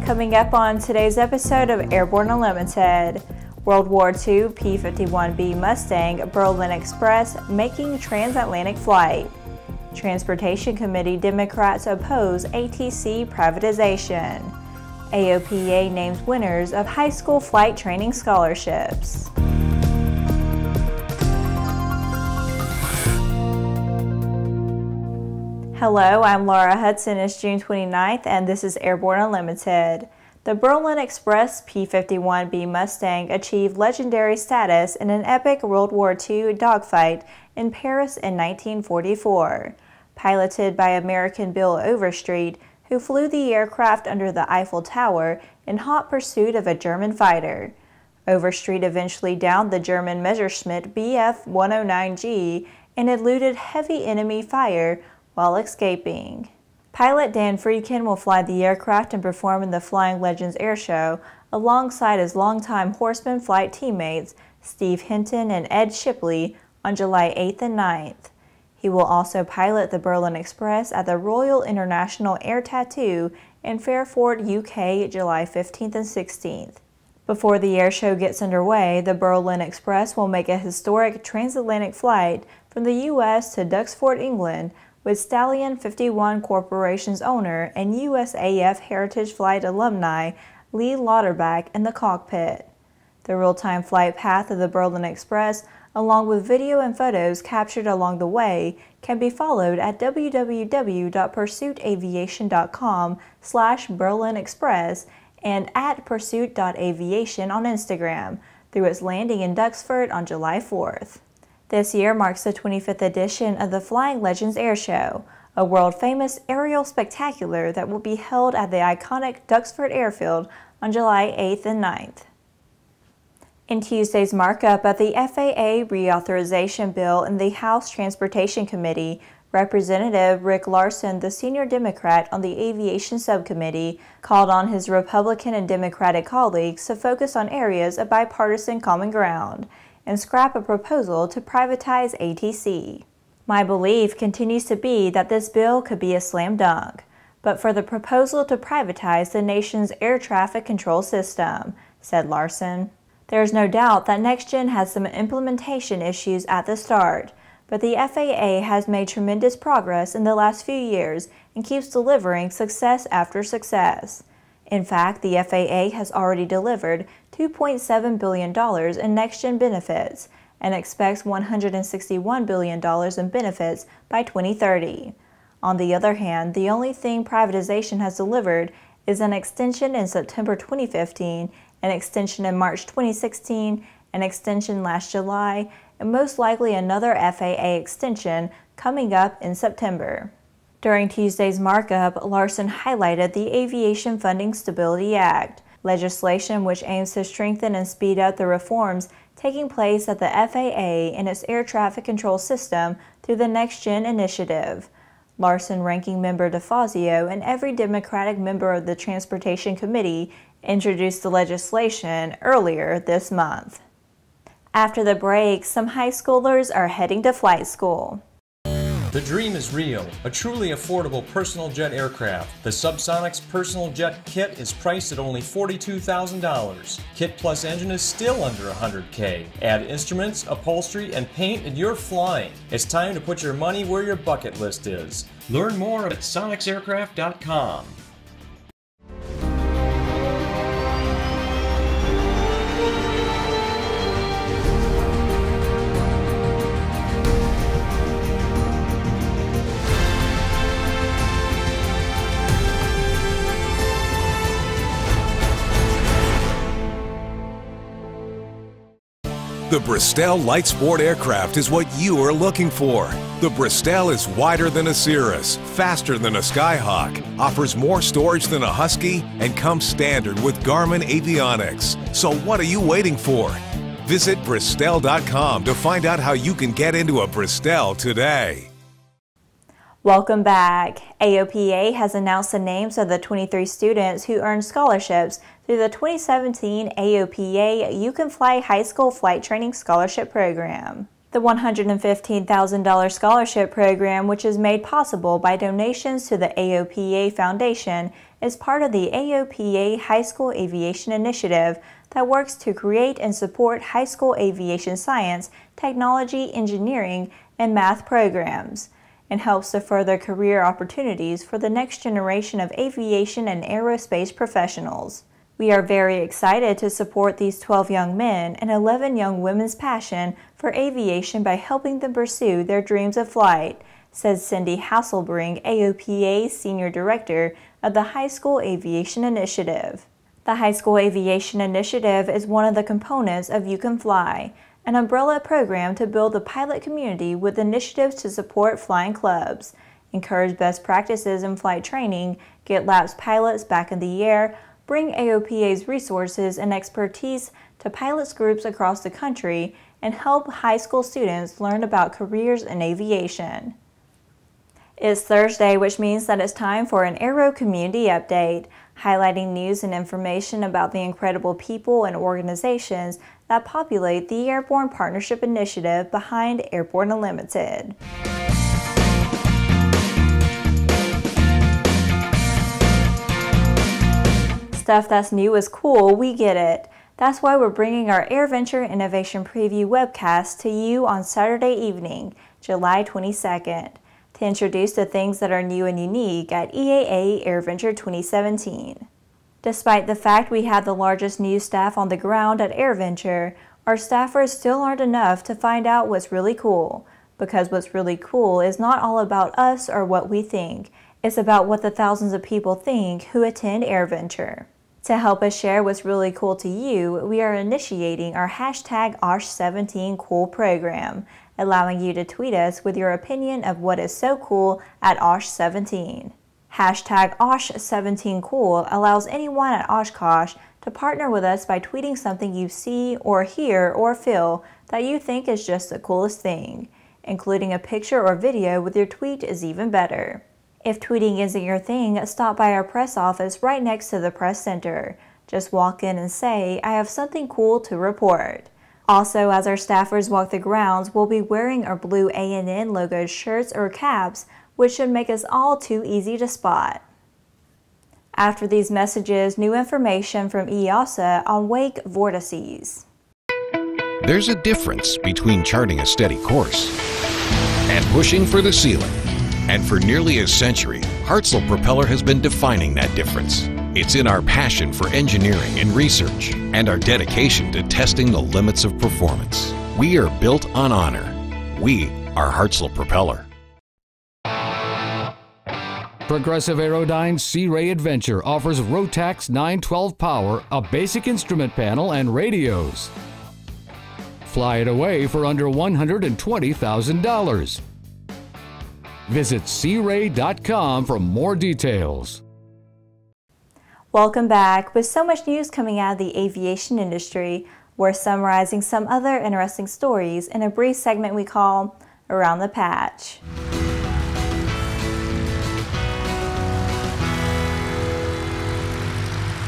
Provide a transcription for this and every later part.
Coming up on today's episode of Airborne Unlimited, World War II P-51B Mustang Berlin Express making transatlantic flight. Transportation Committee Democrats oppose ATC privatization. AOPA names winners of high school flight training scholarships. Hello, I'm Laura Hutson. It's June 29th and this is Airborne Unlimited. The Berlin Express P-51B Mustang achieved legendary status in an epic World War II dogfight in Paris in 1944. Piloted by American Bill Overstreet, who flew the aircraft under the Eiffel Tower in hot pursuit of a German fighter. Overstreet eventually downed the German Messerschmitt Bf-109G and eluded heavy enemy fire while escaping. Pilot Dan Friedkin will fly the aircraft and perform in the Flying Legends Air Show alongside his longtime Horseman flight teammates Steve Hinton and Ed Shipley on July 8th and 9th. He will also pilot the Berlin Express at the Royal International Air Tattoo in Fairford, UK, July 15th and 16th. Before the air show gets underway, the Berlin Express will make a historic transatlantic flight from the U.S. to Duxford, England, with Stallion 51 Corporation's owner and USAF Heritage Flight alumni Lee Lauterbach in the cockpit. The real-time flight path of the Berlin Express, along with video and photos captured along the way, can be followed at www.pursuitaviation.com/Berlin Express and at pursuit.aviation on Instagram through its landing in Duxford on July 4th. This year marks the 25th edition of the Flying Legends Air Show, a world-famous aerial spectacular that will be held at the iconic Duxford Airfield on July 8th and 9th. In Tuesday's markup of the FAA reauthorization bill in the House Transportation Committee, Representative Rick Larsen, the senior Democrat on the Aviation Subcommittee, called on his Republican and Democratic colleagues to focus on areas of bipartisan common ground and scrap a proposal to privatize ATC. My belief continues to be that this bill could be a slam dunk, but for the proposal to privatize the nation's air traffic control system, said Larsen. There is no doubt that NextGen has some implementation issues at the start, but the FAA has made tremendous progress in the last few years and keeps delivering success after success. In fact, the FAA has already delivered $2.7 billion in NextGen benefits and expects $161 billion in benefits by 2030. On the other hand, the only thing privatization has delivered is an extension in September 2015, an extension in March 2016, an extension last July, and most likely another FAA extension coming up in September. During Tuesday's markup, Larsen highlighted the Aviation Funding Stability Act, legislation which aims to strengthen and speed up the reforms taking place at the FAA and its air traffic control system through the NextGen initiative. Larsen, Ranking Member DeFazio, and every Democratic member of the Transportation Committee introduced the legislation earlier this month. After the break, some high schoolers are heading to flight school. The dream is real, a truly affordable personal jet aircraft. The Subsonic's personal jet kit is priced at only $42,000. Kit plus engine is still under $100K. Add instruments, upholstery, and paint and you're flying. It's time to put your money where your bucket list is. Learn more at sonicsaircraft.com. The Bristol Light Sport aircraft is what you are looking for. The Bristol is wider than a Cirrus, faster than a Skyhawk, offers more storage than a Husky, and comes standard with Garmin avionics. So what are you waiting for? Visit Bristol.com to find out how you can get into a Bristol today. Welcome back. AOPA has announced the names of the 23 students who earned scholarships through the 2017 AOPA You Can Fly High School Flight Training Scholarship Program. The $115,000 scholarship program, which is made possible by donations to the AOPA Foundation, is part of the AOPA High School Aviation Initiative that works to create and support high school aviation science, technology, engineering, and math programs, and helps to further career opportunities for the next generation of aviation and aerospace professionals. We are very excited to support these 12 young men and 11 young women's passion for aviation by helping them pursue their dreams of flight, says Cindy Hasselbring, AOPA's Senior Director of the High School Aviation Initiative. The High School Aviation Initiative is one of the components of You Can Fly, an umbrella program to build the pilot community with initiatives to support flying clubs, encourage best practices in flight training, get lapsed pilots back in the air, bring AOPA's resources and expertise to pilots groups across the country, and help high school students learn about careers in aviation. It's Thursday, which means that it's time for an Aero-Community update, highlighting news and information about the incredible people and organizations that populate the Airborne Partnership Initiative behind Airborne Unlimited. Stuff that's new is cool, we get it. That's why we're bringing our AirVenture Innovation Preview webcast to you on Saturday evening, July 22nd, to introduce the things that are new and unique at EAA AirVenture 2017. Despite the fact we have the largest news staff on the ground at AirVenture, our staffers still aren't enough to find out what's really cool, because what's really cool is not all about us or what we think. It's about what the thousands of people think who attend AirVenture. To help us share what's really cool to you, we are initiating our hashtag OSH17Cool program, allowing you to tweet us with your opinion of what is so cool at OSH17. Hashtag OSH17Cool allows anyone at Oshkosh to partner with us by tweeting something you see or hear or feel that you think is just the coolest thing. Including a picture or video with your tweet is even better. If tweeting isn't your thing, stop by our press office right next to the press center. Just walk in and say, "I have something cool to report." Also, as our staffers walk the grounds, we'll be wearing our blue A&N logoed shirts or caps, which should make us all too easy to spot. After these messages, new information from EASA on wake vortices. There's a difference between charting a steady course and pushing for the ceiling. And for nearly a century, Hartzell Propeller has been defining that difference. It's in our passion for engineering and research and our dedication to testing the limits of performance. We are built on honor. We are Hartzell Propeller. Progressive Aerodyne's Sea Ray Adventure offers Rotax 912 power, a basic instrument panel, and radios. Fly it away for under $120,000. Visit searay.com for more details. Welcome back. With so much news coming out of the aviation industry, we're summarizing some other interesting stories in a brief segment we call Around the Patch.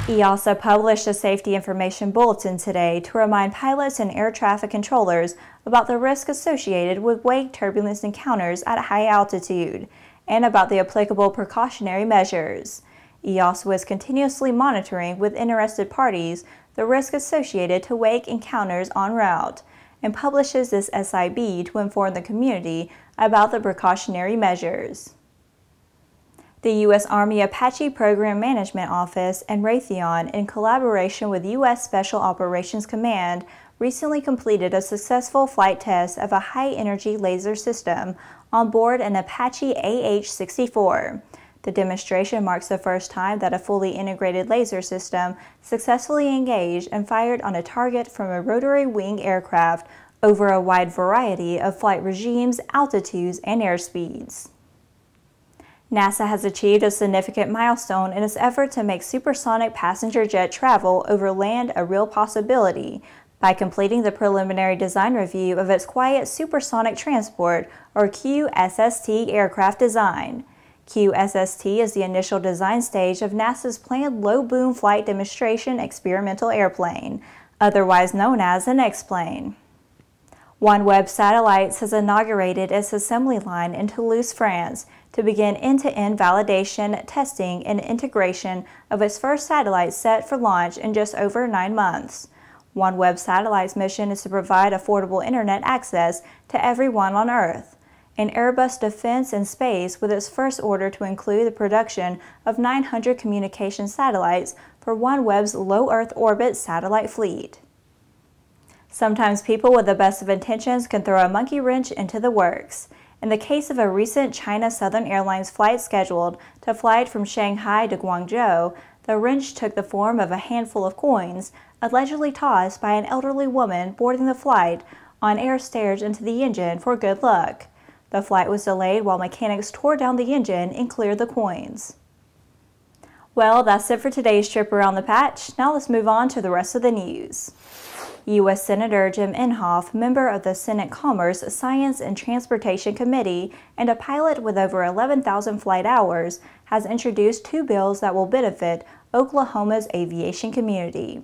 EASA published a safety information bulletin today to remind pilots and air traffic controllers about the risk associated with wake turbulence encounters at high altitude and about the applicable precautionary measures. EASA is continuously monitoring with interested parties the risk associated to wake encounters en route and publishes this SIB to inform the community about the precautionary measures. The U.S. Army Apache Program Management Office and Raytheon, in collaboration with U.S. Special Operations Command, recently completed a successful flight test of a high-energy laser system on board an Apache AH-64. The demonstration marks the first time that a fully integrated laser system successfully engaged and fired on a target from a rotary wing aircraft over a wide variety of flight regimes, altitudes, and airspeeds. NASA has achieved a significant milestone in its effort to make supersonic passenger jet travel over land a real possibility by completing the preliminary design review of its Quiet Supersonic Transport, or QSST, aircraft design. QSST is the initial design stage of NASA's planned low-boom flight demonstration experimental airplane, otherwise known as an X-plane. OneWeb Satellites has inaugurated its assembly line in Toulouse, France, to begin end-to-end validation, testing, and integration of its first satellite set for launch in just over 9 months. OneWeb Satellites' mission is to provide affordable internet access to everyone on Earth. And Airbus Defence and Space with its first order to include the production of 900 communication satellites for OneWeb's low Earth orbit satellite fleet. Sometimes people with the best of intentions can throw a monkey wrench into the works. In the case of a recent China Southern Airlines flight scheduled to fly from Shanghai to Guangzhou, the wrench took the form of a handful of coins, allegedly tossed by an elderly woman boarding the flight on air stairs into the engine for good luck. The flight was delayed while mechanics tore down the engine and cleared the coins. Well, that's it for today's trip around the patch. Now let's move on to the rest of the news. U.S. Senator Jim Inhofe, member of the Senate Commerce, Science, and Transportation Committee and a pilot with over 11,000 flight hours, has introduced 2 bills that will benefit Oklahoma's aviation community.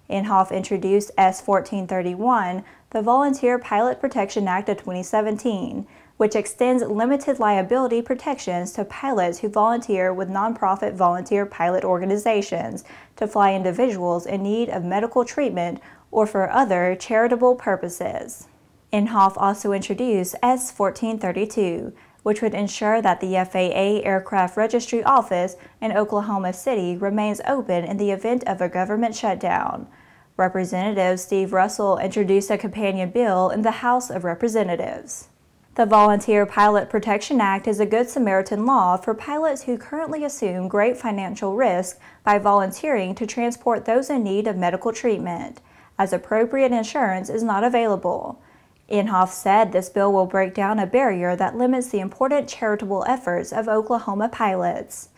Inhofe introduced S-1431, the Volunteer Pilot Protection Act of 2017, which extends limited liability protections to pilots who volunteer with nonprofit volunteer pilot organizations to fly individuals in need of medical treatment or for other charitable purposes. Inhofe also introduced S-1432, which would ensure that the FAA Aircraft Registry Office in Oklahoma City remains open in the event of a government shutdown. Representative Steve Russell introduced a companion bill in the House of Representatives. The Volunteer Pilot Protection Act is a Good Samaritan law for pilots who currently assume great financial risk by volunteering to transport those in need of medical treatment, as appropriate insurance is not available. Inhofe said this bill will break down a barrier that limits the important charitable efforts of Oklahoma pilots.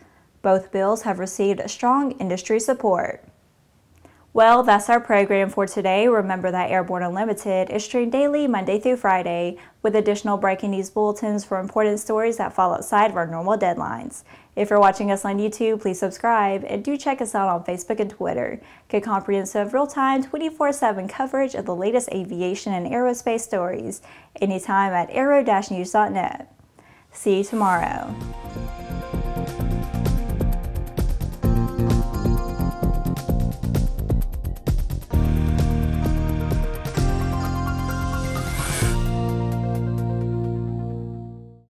Both bills have received strong industry support. Well, that's our program for today. Remember that Airborne Unlimited is streamed daily Monday through Friday with additional breaking news bulletins for important stories that fall outside of our normal deadlines. If you're watching us on YouTube, please subscribe and do check us out on Facebook and Twitter. Get comprehensive, real-time, 24/7 coverage of the latest aviation and aerospace stories anytime at aero-news.net. See you tomorrow.